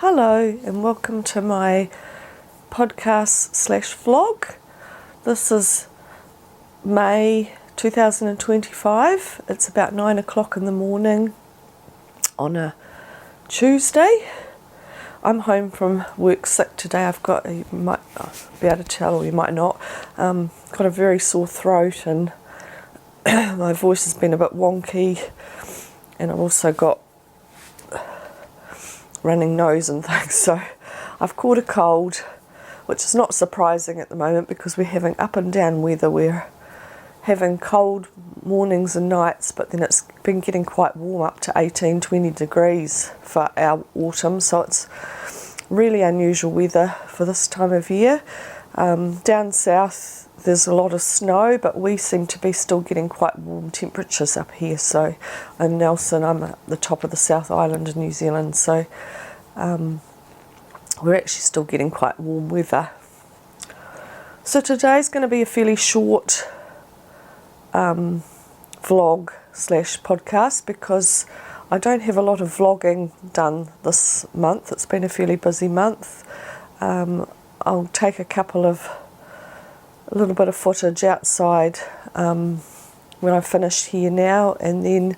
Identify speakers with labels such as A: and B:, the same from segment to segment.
A: Hello and welcome to my podcast slash vlog. This is May 2025. It's about 9 o'clock in the morning on a Tuesday. I'm home from work sick today. You might be able to tell or you might not, got a very sore throat and my voice has been a bit wonky, and I've also got running nose and things, so I've caught a cold, which is not surprising at the moment because we're having up and down weather. We're having cold mornings and nights, but then it's been getting quite warm, up to 18-20 degrees for our autumn, so it's really unusual weather for this time of year. Down south there's a lot of snow, but we seem to be still getting quite warm temperatures up here. So in Nelson, I'm at the top of the South Island in New Zealand, so we're actually still getting quite warm weather. So today's going to be a fairly short vlog slash podcast because I don't have a lot of vlogging done this month. It's been a fairly busy month. I'll take a little bit of footage outside when I finish here now, and then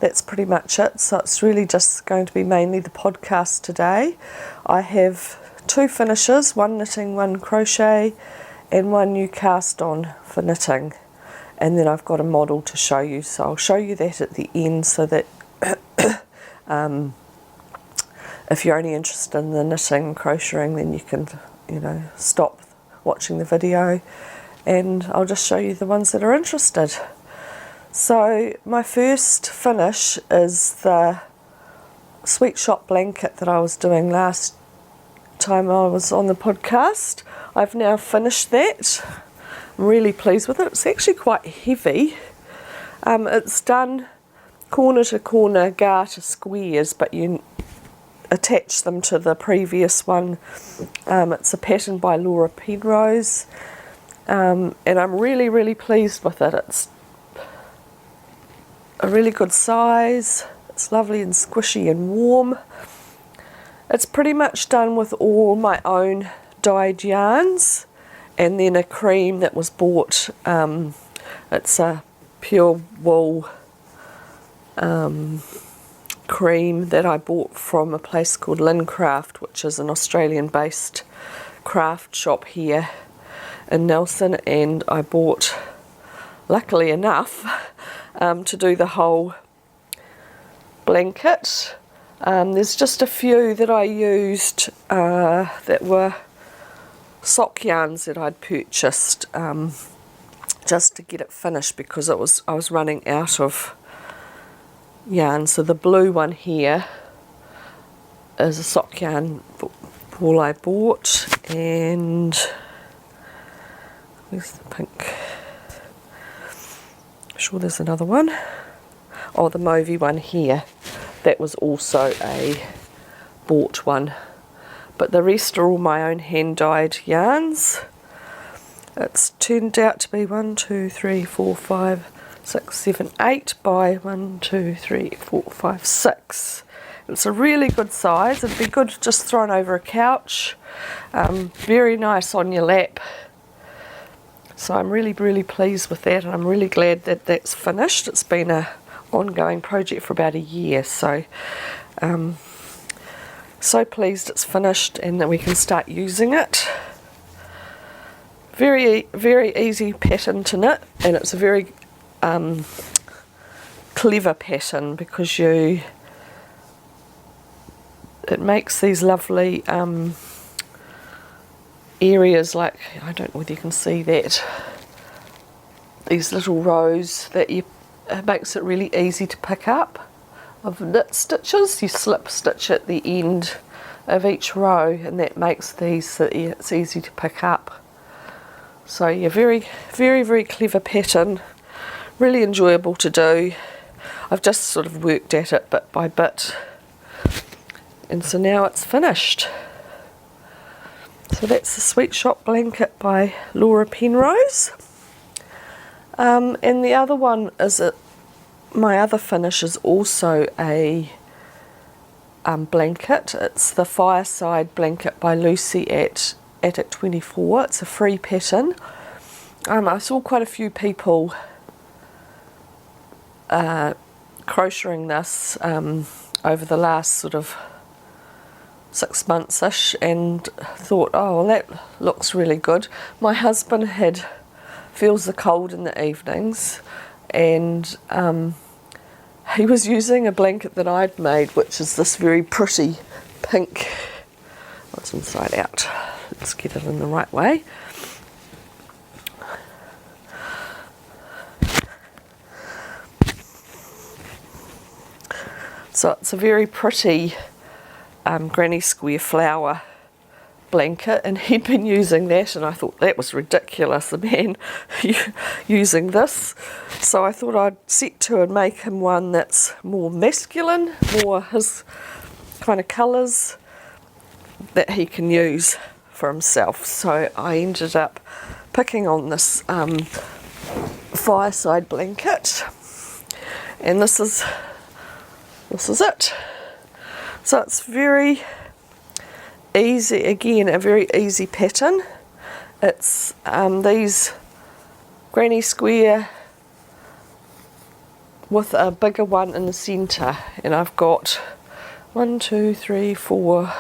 A: that's pretty much it. So it's really just going to be mainly the podcast today. I have 2 finishes, one knitting, one crochet, and one new cast on for knitting, and then I've got a model to show you, so I'll show you that at the end so that if you're only interested in the knitting and crocheting, then you can stop watching the video and I'll just show you the ones that are interested. So my first finish is the Sweetshop Blanket that I was doing last time I was on the podcast. I've now finished that. I'm really pleased with it. It's actually quite heavy. It's done corner to corner, garter squares, but you attach them to the previous one. It's a pattern by Laura Penrose, and I'm really pleased with it. It's a really good size. It's lovely and squishy and warm. It's pretty much done with all my own dyed yarns and then a cream that was bought. It's a pure wool cream that I bought from a place called Lincraft, which is an Australian based craft shop here in Nelson, and I bought, luckily enough, to do the whole blanket. There's just a few that I used that were sock yarns that I'd purchased just to get it finished because I was running out of yarn. So the blue one here is a sock yarn ball I bought, and where's the pink? I'm sure there's another one. Oh, the mauvey one here, that was also a bought one, but the rest are all my own hand dyed yarns. It's turned out to be 1, 2, 3, 4, 5, 6, 7, 8 by 1, 2, 3, 4, 5, 6. It's a really good size. It'd be good just thrown over a couch. Very nice on your lap. So I'm really pleased with that, and I'm really glad that that's finished. It's been an ongoing project for about a year, so so pleased it's finished and that we can start using it. Very easy pattern to knit, and it's a very clever pattern because it makes these lovely areas, like, I don't know whether you can see that, these little rows that it makes it really easy to pick up of knit stitches. You slip stitch at the end of each row, and that makes these so it's easy to pick up. So yeah, very clever pattern, really enjoyable to do. I've just sort of worked at it bit by bit, and so now it's finished. So that's the Sweetshop Blanket by Laura Penrose. And the other one is my other finish is also a blanket. It's the Fireside Blanket by Lucy at Attic 24. It's a free pattern. I saw quite a few people crocheting this over the last sort of 6 months-ish, and thought, oh, well, that looks really good. My husband feels the cold in the evenings, and he was using a blanket that I'd made, which is this very pretty pink. Oh, it's inside out. Let's get it in the right way. So it's a very pretty granny square flower blanket, and he'd been using that, and I thought that was ridiculous, a man using this. So I thought I'd set to and make him one that's more masculine, more his kind of colours that he can use for himself. So I ended up picking on this Fireside Blanket, and this is it. So it's very easy, again, a very easy pattern. It's these granny square with a bigger one in the centre, and I've got 1, 2, 3, 4,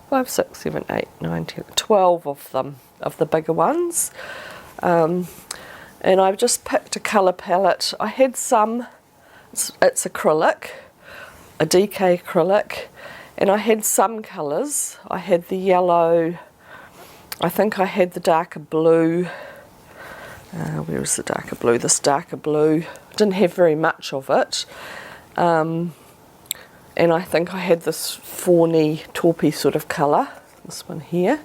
A: 5, 6, 7, 8, 9, 10, 12 of them, of the bigger ones. And I've just picked a colour palette. I had some, it's acrylic, a DK acrylic, and I had some colours. I had the yellow, I think I had the darker blue, where is the darker blue? This darker blue. I didn't have very much of it. And I think I had this fawny, taupey sort of colour, this one here.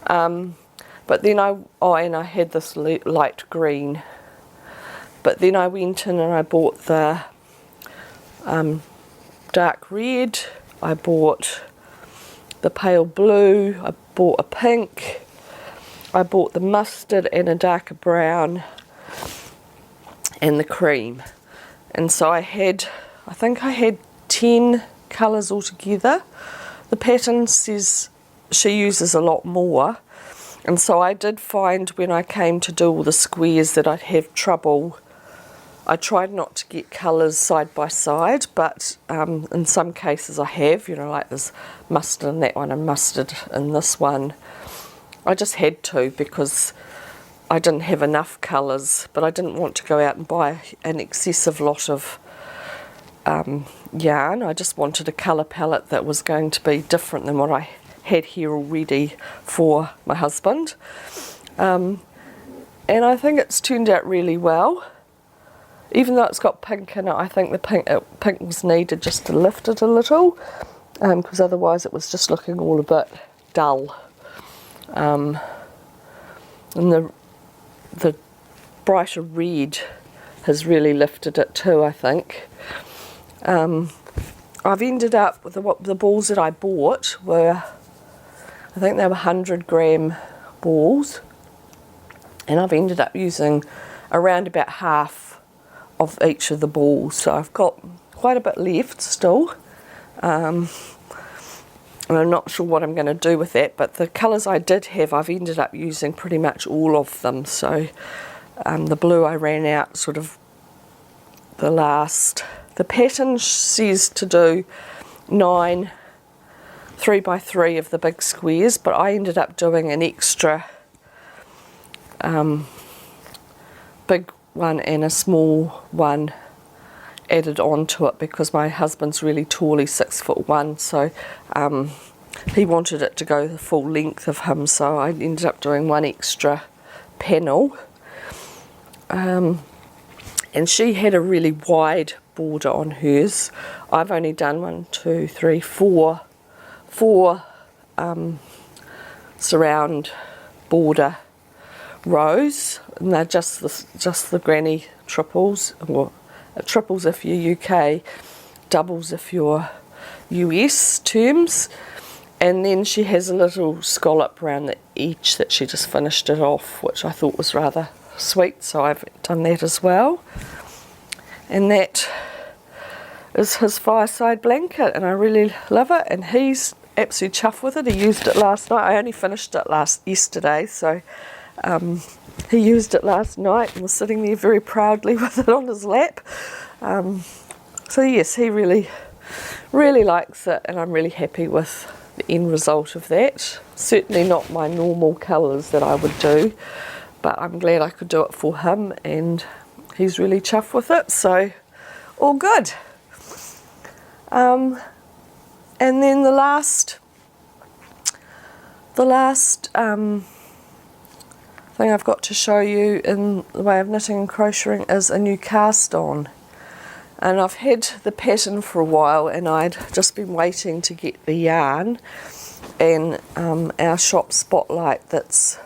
A: But then and I had this light green. But then I went in and I bought the dark red, I bought the pale blue, I bought a pink, I bought the mustard and a darker brown, and the cream. And so I think I had 10 colours altogether. The pattern says she uses a lot more, and so I did find when I came to do all the squares that I'd have trouble. I tried not to get colours side by side, but in some cases I have, you know, like there's mustard in that one and mustard in this one. I just had to because I didn't have enough colours, but I didn't want to go out and buy an excessive lot of yarn. I just wanted a colour palette that was going to be different than what I had here already for my husband. And I think it's turned out really well. Even though it's got pink in it, I think the pink was needed just to lift it a little, because otherwise it was just looking all a bit dull. And the brighter red has really lifted it too, I think. I've ended up with the balls that I bought were, I think they were 100-gram balls, and I've ended up using around about half of each of the balls, so I've got quite a bit left still, and I'm not sure what I'm going to do with that, but the colours I did have, I've ended up using pretty much all of them. So the blue I ran out sort of the pattern says to do 9 3x3 of the big squares, but I ended up doing an extra big one and a small one added on to it because my husband's really tall, he's 6'1", so he wanted it to go the full length of him, so I ended up doing one extra panel. And she had a really wide border on hers. I've only done 1, 2, 3, 4 surround border rows, and they're just the granny triples, or triples if you're UK, doubles if you're US terms. And then she has a little scallop around the edge that she just finished it off, which I thought was rather sweet, so I've done that as well. And that is his Fireside Blanket, and I really love it, and he's absolutely chuffed with it. He used it last night. I only finished it yesterday, so he used it last night and was sitting there very proudly with it on his lap. So yes, he really likes it, and I'm really happy with the end result of that. Certainly not my normal colours that I would do, but I'm glad I could do it for him, and he's really chuffed with it, so all good. And then the last thing I've got to show you in the way of knitting and crocheting is a new cast on. And I've had the pattern for a while, and I'd just been waiting to get the yarn, and our shop Spotlight, that's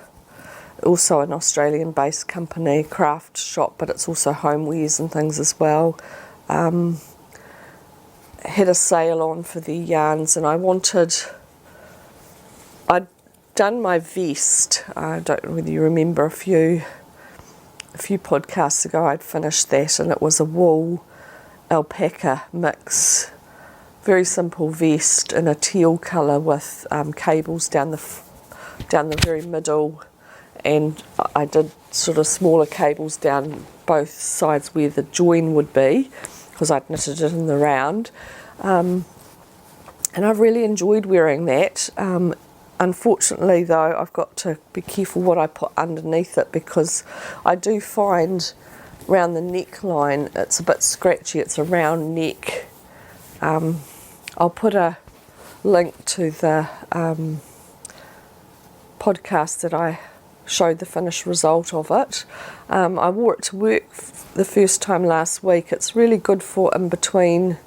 A: also an Australian based company, craft shop, but it's also homewares and things as well, had a sale on for the yarns, and I'd done my vest. I don't know whether you remember a few podcasts ago I'd finished that, and it was a wool alpaca mix, very simple vest in a teal colour with cables down the very middle, and I did sort of smaller cables down both sides where the join would be, because I'd knitted it in the round, and I've really enjoyed wearing that. Unfortunately though, I've got to be careful what I put underneath it, because I do find around the neckline it's a bit scratchy. It's a round neck. I'll put a link to the podcast that I showed the finished result of it. I wore it to work the first time last week. It's really good for in between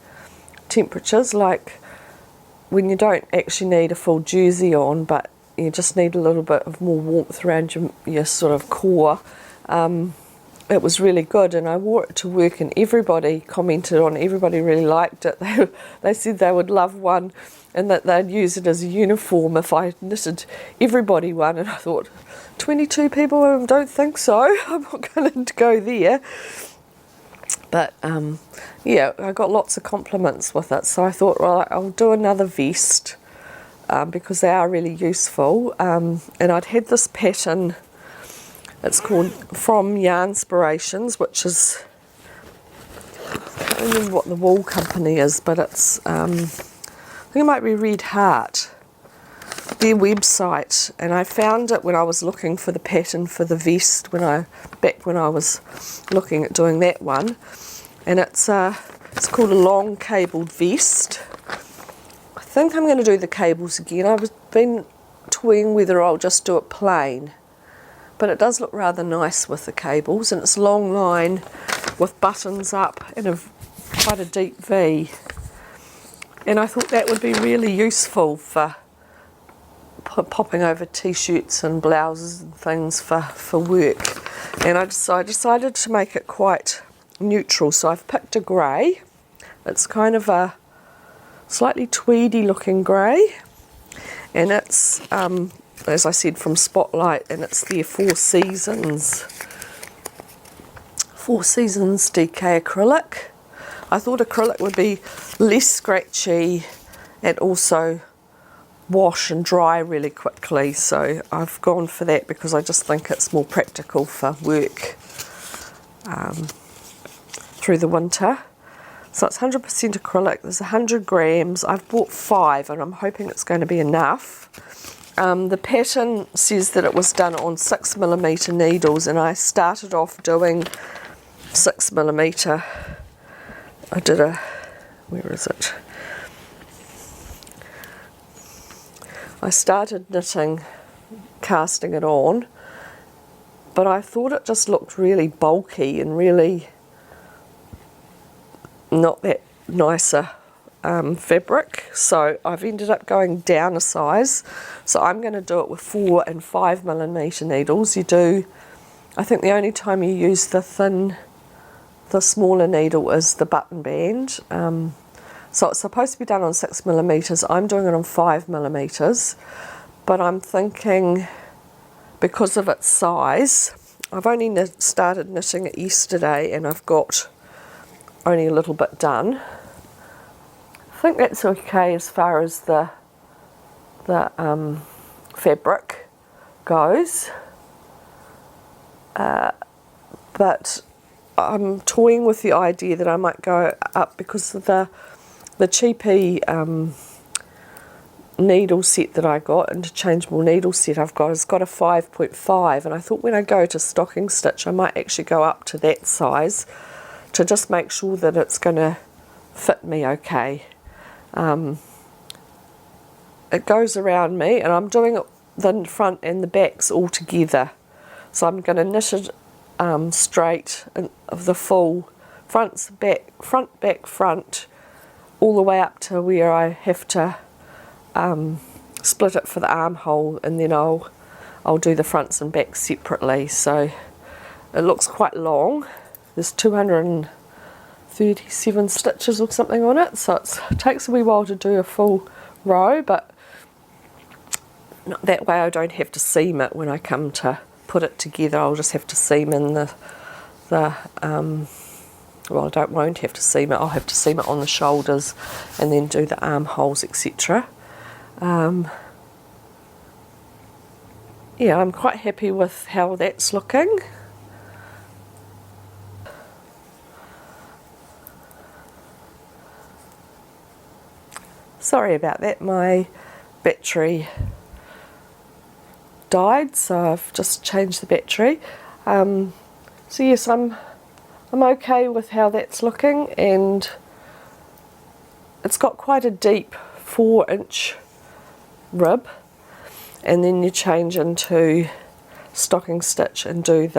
A: temperatures, like when you don't actually need a full jersey on, but you just need a little bit of more warmth around your sort of core. It was really good, and I wore it to work, and everybody commented on it. Everybody really liked it. They said they would love one, and that they'd use it as a uniform if I knitted everybody one. And I thought, 22 people, I don't think so. I'm not going to go there. But yeah, I got lots of compliments with it, so I thought, well, I'll do another vest, because they are really useful. And I'd had this pattern. It's called From Yarnspirations, which is, I don't remember what the wool company is, but it's, I think it might be Red Heart, their website. And I found it when I was looking for the pattern for the vest, back when I was looking at doing that one. And it's called a long cabled vest. I think I'm going to do the cables again. I've been toying whether I'll just do it plain, but it does look rather nice with the cables, and it's a long line with buttons up and quite a deep V. And I thought that would be really useful for popping over t-shirts and blouses and things for work. And I decided to make it quite neutral, so I've picked a grey. It's kind of a slightly tweedy looking grey, and it's as I said, from Spotlight, and it's their Four Seasons DK acrylic. I thought acrylic would be less scratchy and also wash and dry really quickly, so I've gone for that because I just think it's more practical for work through the winter. So it's 100% acrylic. There's 100 grams. I've bought 5, and I'm hoping it's going to be enough. The pattern says that it was done on 6mm needles, and I started off doing 6mm. I did where is it? I started knitting, casting it on, but I thought it just looked really bulky and really not that nicer fabric, so I've ended up going down a size. So I'm going to do it with 4 and 5mm needles. I think the only time you use the smaller needle is the button band. So it's supposed to be done on 6mm. I'm doing it on 5mm, but I'm thinking, because of its size, I've only started knitting it yesterday, and I've got only a little bit done. think that's okay as far as the fabric goes, but I'm toying with the idea that I might go up because of the cheapy needle set that I got, interchangeable needle set I've got, has got a 5.5, and I thought when I go to stocking stitch I might actually go up to that size to just make sure that it's going to fit me okay. It goes around me, and I'm doing it the front and the backs all together. So I'm going to knit it straight of the full front, back, front, all the way up to where I have to split it for the armhole, and then I'll do the fronts and backs separately. So it looks quite long. There's 237 stitches or something on it, so it takes a wee while to do a full row, but that way I don't have to seam it when I come to put it together. I'll just have to seam in well, I won't have to seam it, I'll have to seam it on the shoulders and then do the armholes, etc. Yeah, I'm quite happy with how that's looking. Sorry about that, my battery died, so I've just changed the battery. So yes, I'm okay with how that's looking, and it's got quite a deep 4-inch rib, and then you change into stocking stitch and do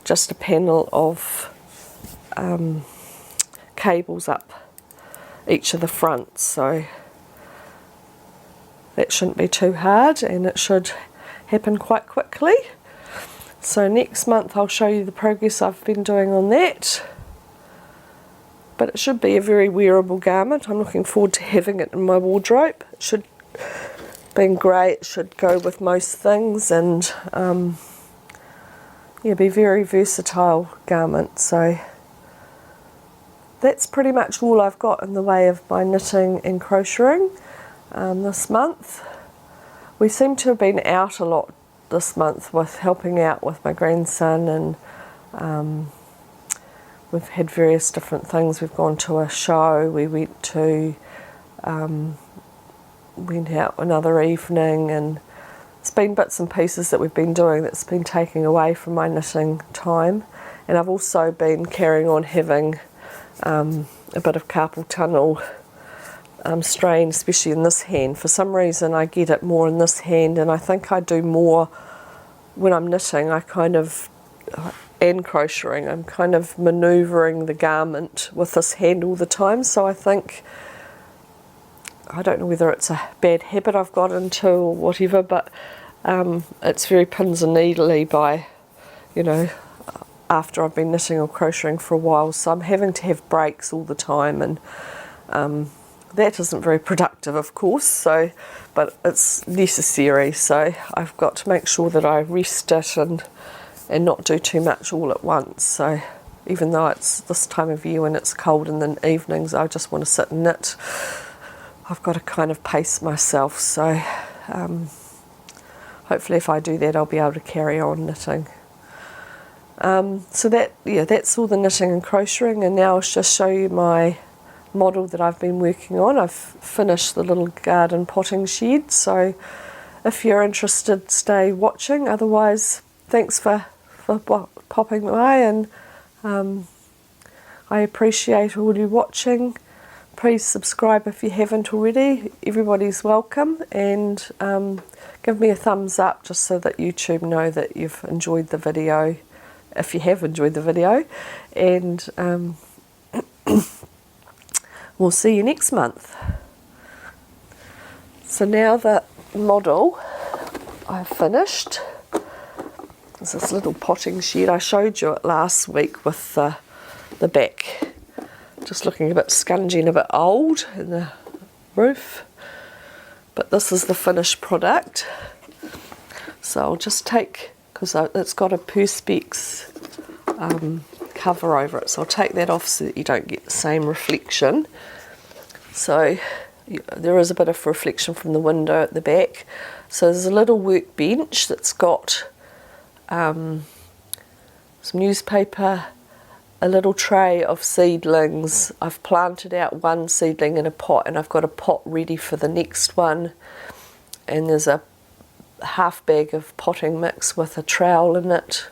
A: just a panel of cables up each of the fronts, so that shouldn't be too hard, and it should happen quite quickly. So next month I'll show you the progress I've been doing on that, but it should be a very wearable garment. I'm looking forward to having it in my wardrobe. It should be great, it should go with most things, and yeah, be a very versatile garment. So that's pretty much all I've got in the way of my knitting and crocheting this month. We seem to have been out a lot this month with helping out with my grandson, and we've had various different things. We've gone to a show, we went out another evening, and it's been bits and pieces that we've been doing that's been taking away from my knitting time. And I've also been carrying on having a bit of carpal tunnel strain, especially in this hand. For some reason I get it more in this hand, and I think I do more when I'm knitting. I kind of, and crocheting, I'm kind of manoeuvring the garment with this hand all the time, so I think, I don't know whether it's a bad habit I've got into or whatever, but it's very pins and needly by, you know, after I've been knitting or crocheting for a while, so I'm having to have breaks all the time, and that isn't very productive, of course, so, but it's necessary, so I've got to make sure that I rest it and not do too much all at once. So even though it's this time of year when it's cold in the evenings, I just want to sit and knit, I've got to kind of pace myself, so hopefully if I do that I'll be able to carry on knitting. So that's all the knitting and crocheting, and now I'll just show you my model that I've been working on. I've finished the little garden potting shed, so if you're interested, stay watching. Otherwise, thanks for popping by, and I appreciate all you watching. Please subscribe if you haven't already. Everybody's welcome, and give me a thumbs up just so that YouTube know that you've enjoyed the video, if you have enjoyed the video, and we'll see you next month. So now the model I've finished is this little potting shed. I showed you it last week with the back just looking a bit scungy and a bit old in the roof, but this is the finished product. So I'll just take, because it's got a perspex cover over it, so I'll take that off so that you don't get the same reflection. So there is a bit of reflection from the window at the back. So there's a little workbench that's got some newspaper, a little tray of seedlings. I've planted out one seedling in a pot, and I've got a pot ready for the next one. And there's a half bag of potting mix with a trowel in it.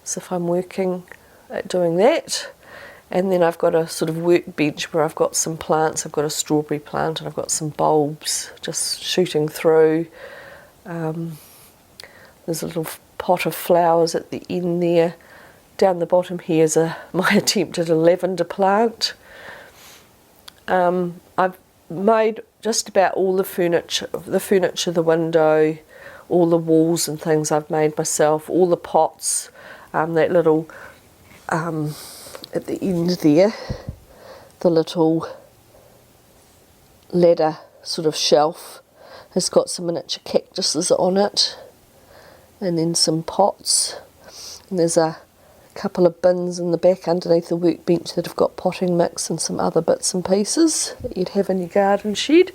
A: So if I'm working at doing that. And then I've got a sort of workbench where I've got some plants. I've got a strawberry plant and I've got some bulbs just shooting through. There's a little pot of flowers at the end there. Down the bottom here is my attempt at a lavender plant. I've made just about all the furniture, the window, all the walls and things I've made myself, all the pots, that little... at the end there, the little ladder sort of shelf has got some miniature cactuses on it, and then some pots, and there's a couple of bins in the back underneath the workbench that have got potting mix and some other bits and pieces that you'd have in your garden shed.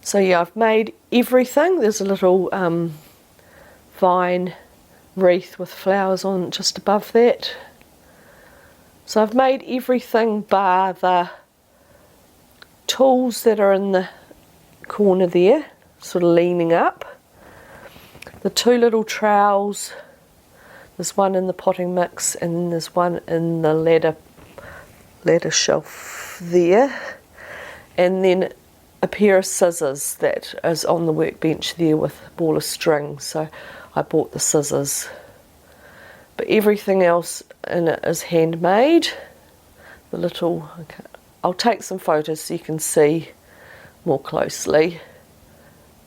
A: So yeah, I've made everything. There's a little vine wreath with flowers on just above that. So I've made everything bar the tools that are in the corner there, sort of leaning up. The two little trowels, there's one in the potting mix and there's one in the ladder shelf there. And then a pair of scissors that is on the workbench there with a ball of string. So I bought the scissors, but everything else in it is handmade. The little, okay, I'll take some photos so you can see more closely.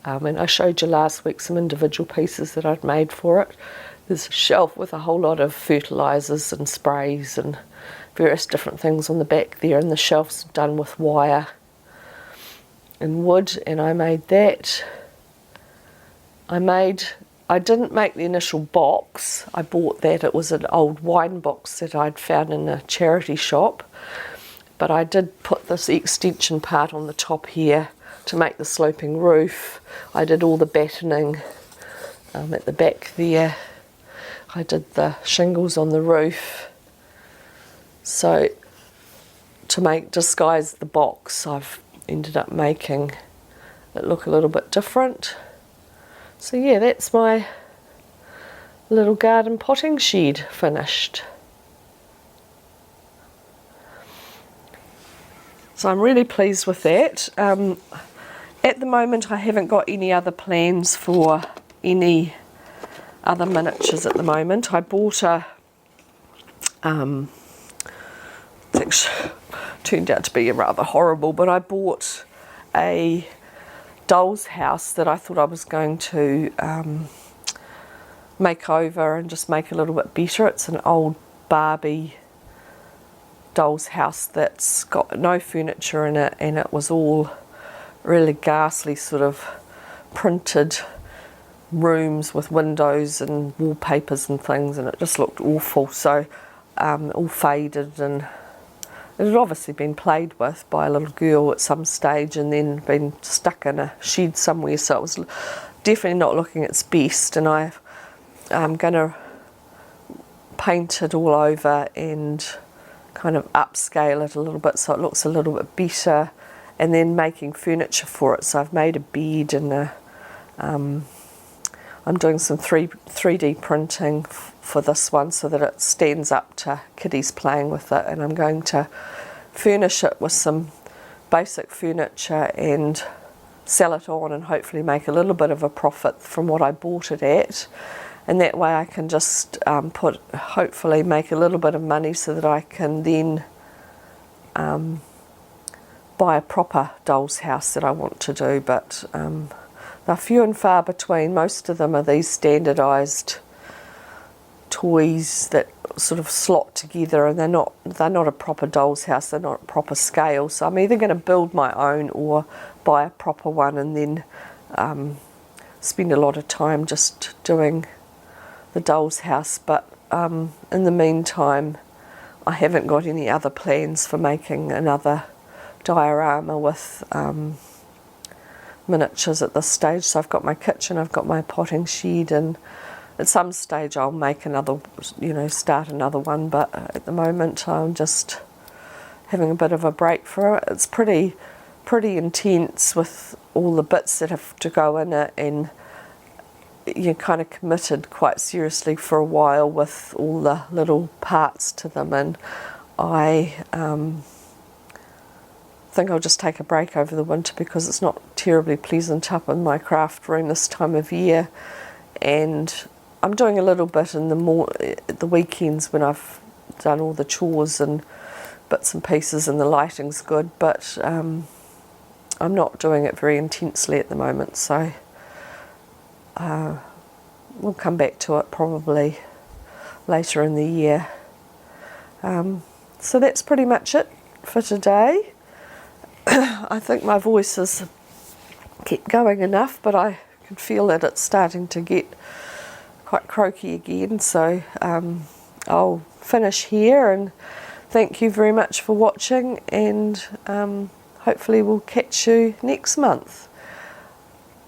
A: And I showed you last week some individual pieces that I'd made for it. There's a shelf with a whole lot of fertilisers and sprays and various different things on the back there, and the shelf's done with wire and wood, and I made that. I didn't make the initial box. I bought that. It was an old wine box that I'd found in a charity shop. But I did put this extension part on the top here to make the sloping roof. I did all the battening at the back there. I did the shingles on the roof. So to disguise the box, I've ended up making it look a little bit different. So yeah, that's my little garden potting shed finished. So I'm really pleased with that. At the moment I haven't got any other plans for any other miniatures at the moment. I bought it turned out to be rather horrible, but I bought a doll's house that I thought I was going to make over and just make a little bit better. It's an old Barbie doll's house that's got no furniture in it, and it was all really ghastly sort of printed rooms with windows and wallpapers and things, and it just looked awful. So all faded, and it had obviously been played with by a little girl at some stage and then been stuck in a shed somewhere, so it was definitely not looking its best. And I'm going to paint it all over and kind of upscale it a little bit so it looks a little bit better, and then making furniture for it. So I've made a bed and I'm doing some 3D printing for this one so that it stands up to kiddies playing with it, and I'm going to furnish it with some basic furniture and sell it on and hopefully make a little bit of a profit from what I bought it at, and that way I can just hopefully make a little bit of money so that I can then buy a proper doll's house that I want to do. But they're few and far between. Most of them are these standardised toys that sort of slot together, and they're not a proper doll's house. They're not a proper scale. So I'm either going to build my own or buy a proper one, and then spend a lot of time just doing the doll's house. But in the meantime, I haven't got any other plans for making another diorama with miniatures at this stage. So I've got my kitchen, I've got my potting shed, and at some stage I'll make another, start another one, but at the moment I'm just having a bit of a break for it. It's pretty intense with all the bits that have to go in it, and you're kind of committed quite seriously for a while with all the little parts to them, and I think I'll just take a break over the winter because it's not terribly pleasant up in my craft room this time of year, and I'm doing a little bit in the weekends when I've done all the chores and bits and pieces and the lighting's good, but I'm not doing it very intensely at the moment, so we'll come back to it probably later in the year. So that's pretty much it for today. I think my voice has kept going enough, but I can feel that it's starting to get quite croaky again, so I'll finish here, and thank you very much for watching, and hopefully we'll catch you next month.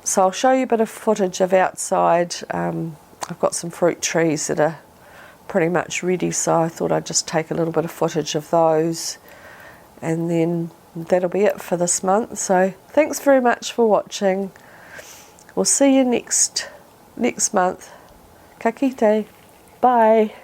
A: So I'll show you a bit of footage of outside. I've got some fruit trees that are pretty much ready, so I thought I'd just take a little bit of footage of those, and then that'll be it for this month. So thanks very much for watching. We'll see you next month. Ka kite. Bye.